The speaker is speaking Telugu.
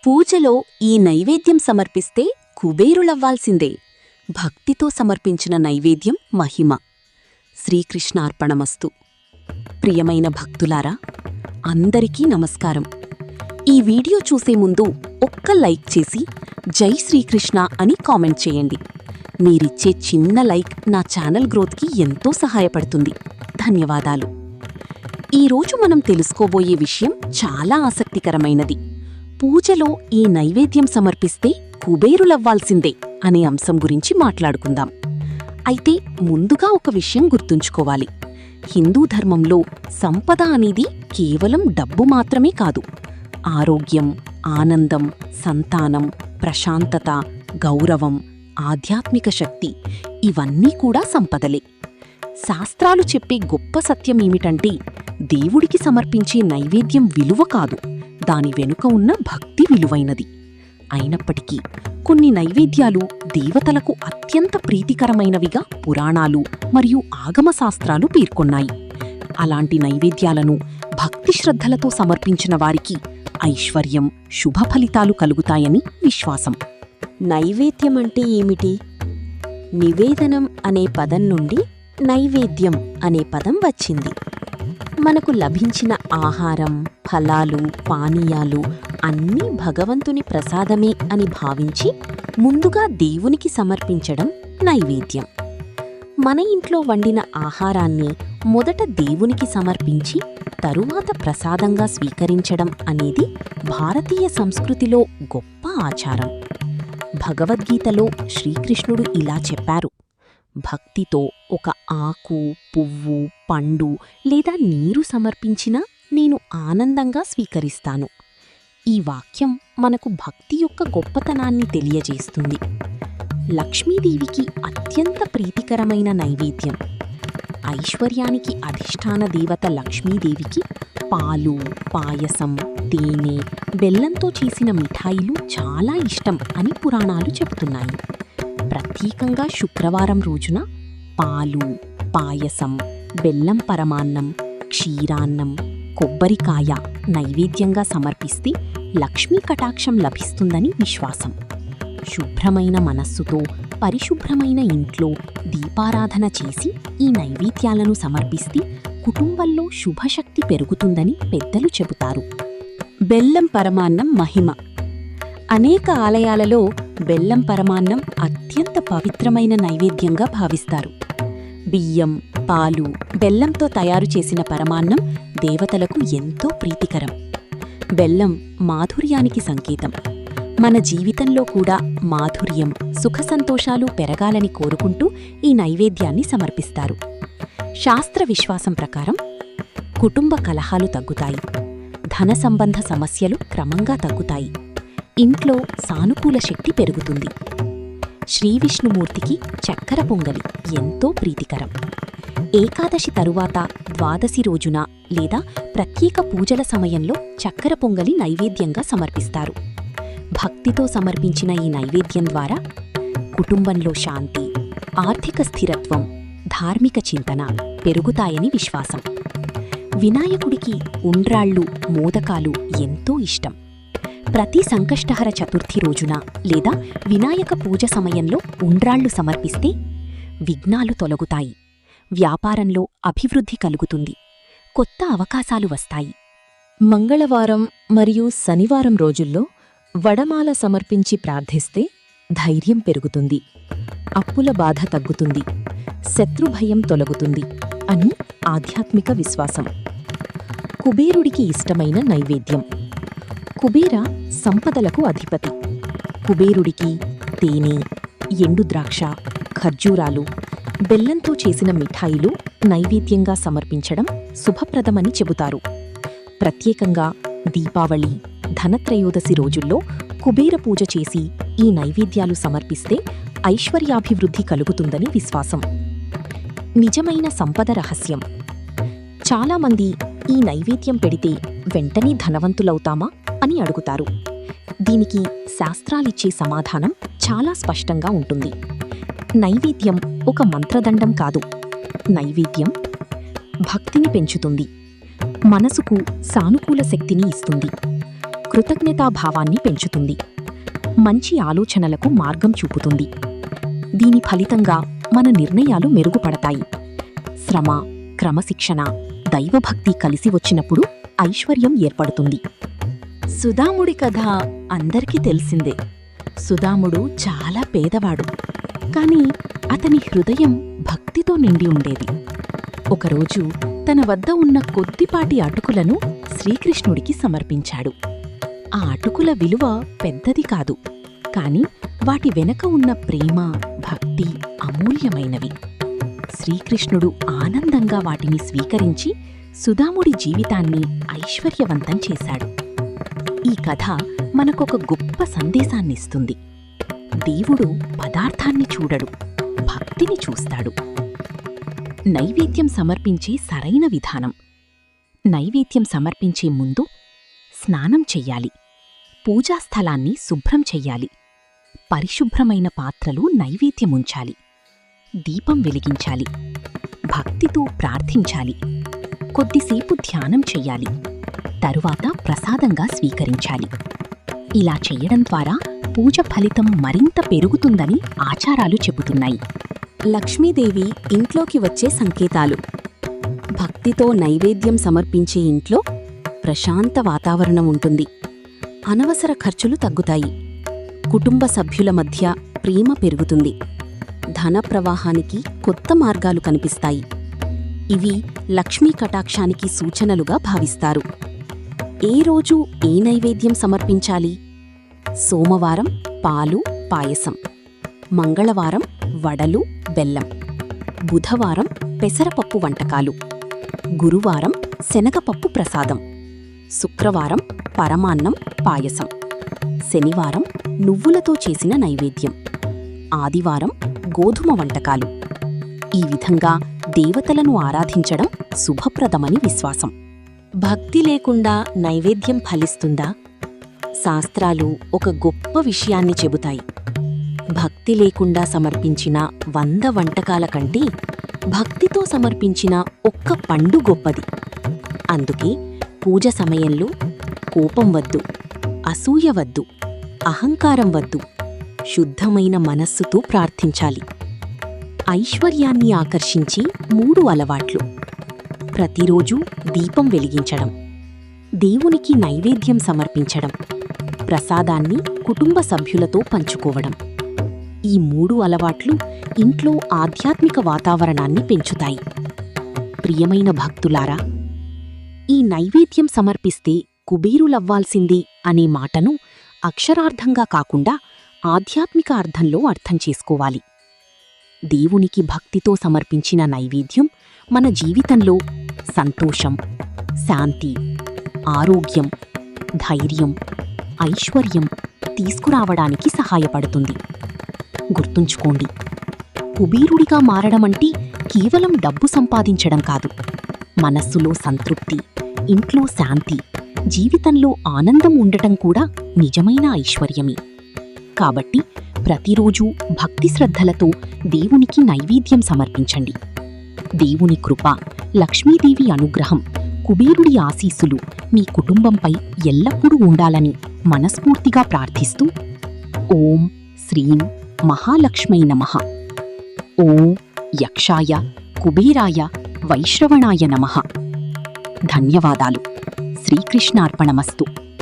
పూజలో ఈ నైవేద్యం సమర్పిస్తే కుబేరులవ్వాల్సిందే. భక్తితో సమర్పించిన నైవేద్యం మహిమ. శ్రీకృష్ణార్పణమస్తు. ప్రియమైన భక్తులారా, అందరికీ నమస్కారం. ఈ వీడియో చూసే ముందు ఒక్క లైక్ చేసి జై శ్రీకృష్ణ అని కామెంట్ చేయండి. మీరిచ్చే చిన్న లైక్ నా ఛానల్ గ్రోత్కి ఎంతో సహాయపడుతుంది. ధన్యవాదాలు. ఈరోజు మనం తెలుసుకోబోయే విషయం చాలా ఆసక్తికరమైనది. పూజలో ఈ నైవేద్యం సమర్పిస్తే కుబేరులవ్వాల్సిందే అనే అంశం గురించి మాట్లాడుకుందాం. అయితే ముందుగా ఒక విషయం గుర్తుంచుకోవాలి. హిందూ ధర్మంలో సంపద అనేది కేవలం డబ్బు మాత్రమే కాదు. ఆరోగ్యం, ఆనందం, సంతానం, ప్రశాంతత, గౌరవం, ఆధ్యాత్మిక శక్తి ఇవన్నీ కూడా సంపదలే. శాస్త్రాలు చెప్పే గొప్ప సత్యమేమిటంటే, దేవుడికి సమర్పించే నైవేద్యం విలువ కాదు, దాని వెనుక ఉన్న భక్తి విలువైనది. అయినప్పటికీ కొన్ని నైవేద్యాలు దేవతలకు అత్యంత ప్రీతికరమైనవిగా పురాణాలు మరియు ఆగమశాస్త్రాలు పేర్కొన్నాయి. అలాంటి నైవేద్యాలను భక్తి శ్రద్ధలతో సమర్పించిన వారికి ఐశ్వర్యం, శుభ ఫలితాలు కలుగుతాయని విశ్వాసం. నైవేద్యం అంటే ఏమిటి? నివేదనం అనే పదం నుండి నైవేద్యం అనే పదం వచ్చింది. మనకు లభించిన ఆహారం, ఫలాలు, పానీయాలు అన్నీ భగవంతుని ప్రసాదమే అని భావించి ముందుగా దేవునికి సమర్పించడం నైవేద్యం. మన ఇంట్లో వండిన ఆహారాన్ని మొదట దేవునికి సమర్పించి తరువాత ప్రసాదంగా స్వీకరించడం అనేది భారతీయ సంస్కృతిలో గొప్ప ఆచారం. భగవద్గీతలో శ్రీకృష్ణుడు ఇలా చెప్పారు: భక్తితో ఒక ఆకు, పువ్వు, పండు లేదా నీరు సమర్పించినా నేను ఆనందంగా స్వీకరిస్తాను. ఈ వాక్యం మనకు భక్తి యొక్క గొప్పతనాన్ని తెలియజేస్తుంది. లక్ష్మీదేవికి అత్యంత ప్రీతికరమైన నైవేద్యం. ఐశ్వర్యానికి అధిష్టాన దేవత లక్ష్మీదేవికి పాలు, పాయసం, తేనె, బెల్లంతో చేసిన మిఠాయిలు చాలా ఇష్టం అని పురాణాలు చెబుతున్నాయి. ప్రత్యేకంగా శుక్రవారం రోజున పాలు, పాయసం, బెల్లం పరమాన్నం, క్షీరాన్నం, కొబ్బరికాయ నైవేద్యంగా సమర్పిస్తే లక్ష్మీ కటాక్షం లభిస్తుందని విశ్వాసం. శుభ్రమైన మనస్సుతో పరిశుభ్రమైన ఇంట్లో దీపారాధన చేసి ఈ నైవేద్యాలను సమర్పిస్తే కుటుంబంలో శుభశక్తి పెరుగుతుందని పెద్దలు చెబుతారు. బెల్లం పరమాన్నం మహిమ. అనేక ఆలయాలలో బెల్లం పరమాన్నం అత్యంత పవిత్రమైన నైవేద్యంగా భావిస్తారు. బియ్యం, పాలు, బెల్లంతో తయారు చేసిన పరమాన్నం దేవతలకు ఎంతో ప్రీతికరం. బెల్లం మాధుర్యానికి సంకేతం. మన జీవితంలో కూడా మాధుర్యం, సుఖసంతోషాలు పెరగాలని కోరుకుంటూ ఈ నైవేద్యాన్ని సమర్పిస్తారు. శాస్త్ర విశ్వాసం ప్రకారం కుటుంబ కలహాలు తగ్గుతాయి, ధన సంబంధ సమస్యలు క్రమంగా తగ్గుతాయి, ఇంట్లో సానుకూల శక్తి పెరుగుతుంది. శ్రీవిష్ణుమూర్తికి చక్కెర పొంగలి ఎంతో ప్రీతికరం. ఏకాదశి తరువాత ద్వాదశి రోజున లేదా ప్రత్యేక పూజల సమయంలో చక్కెర పొంగలి నైవేద్యంగా సమర్పిస్తారు. భక్తితో సమర్పించిన ఈ నైవేద్యం ద్వారా కుటుంబంలో శాంతి, ఆర్థిక స్థిరత్వం, ధార్మిక చింతన పెరుగుతాయని విశ్వాసం. వినాయకుడికి ఉండ్రాళ్ళు, మోదకాలు ఎంతో ఇష్టం. ప్రతి సంకష్టహర చతుర్థి రోజున లేదా వినాయక పూజ సమయంలో ఉండ్రాళ్ళు సమర్పిస్తే విఘ్నాలు తొలగుతాయి, వ్యాపారంలో అభివృద్ధి కలుగుతుంది, కొత్త అవకాశాలు వస్తాయి. మంగళవారం మరియు శనివారం రోజుల్లో వడమాల సమర్పించి ప్రార్థిస్తే ధైర్యం పెరుగుతుంది, అప్పుల బాధ తగ్గుతుంది, శత్రుభయం తొలగుతుంది అని ఆధ్యాత్మిక విశ్వాసం. కుబేరుడికి ఇష్టమైన నైవేద్యం. కుబేర సంపదలకు అధిపతి. కుబేరుడికి తేనె, ఎండు ద్రాక్ష, ఖర్జూరాలు, బెల్లంతో చేసిన మిఠాయిలు నైవేద్యంగా సమర్పించడం శుభప్రదమని చెబుతారు. ప్రత్యేకంగా దీపావళి, ధనత్రయోదశి రోజుల్లో కుబేర పూజ చేసి ఈ నైవేద్యాలు సమర్పిస్తే ఐశ్వర్యాభివృద్ధి కలుగుతుందని విశ్వాసం. నిజమైన సంపద రహస్యం. చాలామంది ఈ నైవేద్యం పెడితే వెంటనే ధనవంతులవుతామా అని అడుగుతారు. దీనికి శాస్త్రాలిచ్చే సమాధానం చాలా స్పష్టంగా ఉంటుంది. నైవేద్యం ఒక మంత్రదండం కాదు. నైవేద్యం భక్తిని పెంచుతుంది, మనసుకు సానుకూల శక్తిని ఇస్తుంది, కృతజ్ఞతాభావాన్ని పెంచుతుంది, మంచి ఆలోచనలకు మార్గం చూపుతుంది. దీని ఫలితంగా మన నిర్ణయాలు మెరుగుపడతాయి. శ్రమ, క్రమశిక్షణ, దైవభక్తి కలిసి వచ్చినప్పుడు ఐశ్వర్యం ఏర్పడుతుంది. సుదాముడి కథ అందరికీ తెలిసిందే. సుదాముడు చాలా పేదవాడు, కాని అతని హృదయం భక్తితో నిండి ఉండేది. ఒకరోజు తన వద్ద ఉన్న కొద్దిపాటి అటుకులను శ్రీకృష్ణుడికి సమర్పించాడు. ఆ అటుకుల విలువ పెద్దది కాదు, కాని వాటి వెనక ఉన్న ప్రేమ, భక్తి అమూల్యమైనవి. శ్రీకృష్ణుడు ఆనందంగా వాటిని స్వీకరించి సుదాముడి జీవితాన్ని ఐశ్వర్యవంతం చేశాడు. ఈ కథ మనకొక గొప్ప సందేశాన్నిస్తుంది. దేవుడు పదార్థాన్ని చూడడు, భక్తిని చూస్తాడు. నైవేద్యం సమర్పించే సరైన విధానం. నైవేద్యం సమర్పించే ముందు స్నానం చెయ్యాలి, పూజాస్థలాన్ని శుభ్రం చెయ్యాలి, పరిశుభ్రమైన పాత్రలు నైవేద్యముంచాలి, దీపం వెలిగించాలి, భక్తితో ప్రార్థించాలి, కొద్దిసేపు ధ్యానం చెయ్యాలి, తరువాత ప్రసాదంగా స్వీకరించాలి. ఇలా చెయ్యడం ద్వారా పూజ ఫలితం మరింత పెరుగుతుందని ఆచారాలు చెబుతున్నాయి. లక్ష్మీదేవి ఇంట్లోకి వచ్చే సంకేతాలు. భక్తితో నైవేద్యం సమర్పించే ఇంట్లో ప్రశాంత వాతావరణం ఉంటుంది. అనవసర ఖర్చులు తగ్గుతాయి. కుటుంబ సభ్యుల మధ్య ప్రేమ పెరుగుతుంది. ధన ప్రవాహానికి కొత్త మార్గాలు కనిపిస్తాయి. ఇవి లక్ష్మీ కటాక్షానికి సూచనలుగా భావిస్తారు. ఏ రోజు ఏ నైవేద్యం సమర్పించాలి? సోమవారం పాలు, పాయసం, మంగళవారం వడలు, బెల్లం, బుధవారం పెసరపప్పు వంటకాలు, గురువారం శనగపప్పు ప్రసాదం, శుక్రవారం పరమాన్నం, పాయసం, శనివారం నువ్వులతో చేసిన నైవేద్యం, ఆదివారం గోధుమ వంటకాలు. ఈ విధంగా దేవతలను ఆరాధించడం శుభప్రదమని విశ్వాసం. భక్తి లేకుండా నైవేద్యం ఫలిస్తుందా? శాస్త్రాలు ఒక గొప్ప విషయాన్ని చెబుతాయి. భక్తి లేకుండా సమర్పించిన 100 వంటకాల కంటే భక్తితో సమర్పించిన ఒక్క పండు గొప్పది. అందుకే పూజ సమయంలో కోపం వద్దు, అసూయ వద్దు, అహంకారం వద్దు, శుద్ధమైన మనస్సుతో ప్రార్థించాలి. ఐశ్వర్యాన్ని ఆకర్షించి 3 అలవాట్లు. ప్రతిరోజూ దీపం వెలిగించడం, దేవునికి నైవేద్యం సమర్పించడం, ప్రసాదాన్ని కుటుంబ సభ్యులతో పంచుకోవడం. ఈ 3 అలవాట్లు ఇంట్లో ఆధ్యాత్మిక వాతావరణాన్ని పెంచుతాయి. ప్రియమైన భక్తులారా, ఈ నైవేద్యం సమర్పిస్తే కుబేరులవ్వాల్సింది అనే మాటను అక్షరార్థంగా కాకుండా ఆధ్యాత్మిక అర్థంలో అర్థం చేసుకోవాలి. దేవునికి భక్తితో సమర్పించిన నైవేద్యం మన జీవితంలో సంతోషం, శాంతి, ఆరోగ్యం, ధైర్యం, ఐశ్వర్యం తీసుకురావడానికి సహాయపడుతుంది. గుర్తుంచుకోండి, కుబేరుడిగా మారడమంటే కేవలం డబ్బు సంపాదించడం కాదు. మనస్సులో సంతృప్తి, ఇంట్లో శాంతి, జీవితంలో ఆనందం ఉండటం కూడా నిజమైన ఐశ్వర్యమే. కాబట్టి ప్రతిరోజూ భక్తి శ్రద్ధలతో దేవునికి నైవేద్యం సమర్పించండి. దేవుని కృప, లక్ష్మీదేవి అనుగ్రహం, కుబేరుడి ఆశీస్సులు మీ కుటుంబంపై ఎల్లప్పుడూ ఉండాలని మనస్ఫూర్తిగా ప్రార్థిస్తూ ఓం శ్రీం మహాలక్ష్మై నమః. ఓం యక్షాయ, కుబేరాయ, వైశ్రవణాయ నమః. ధన్యవాదాలు. శ్రీకృష్ణార్పణమస్తు.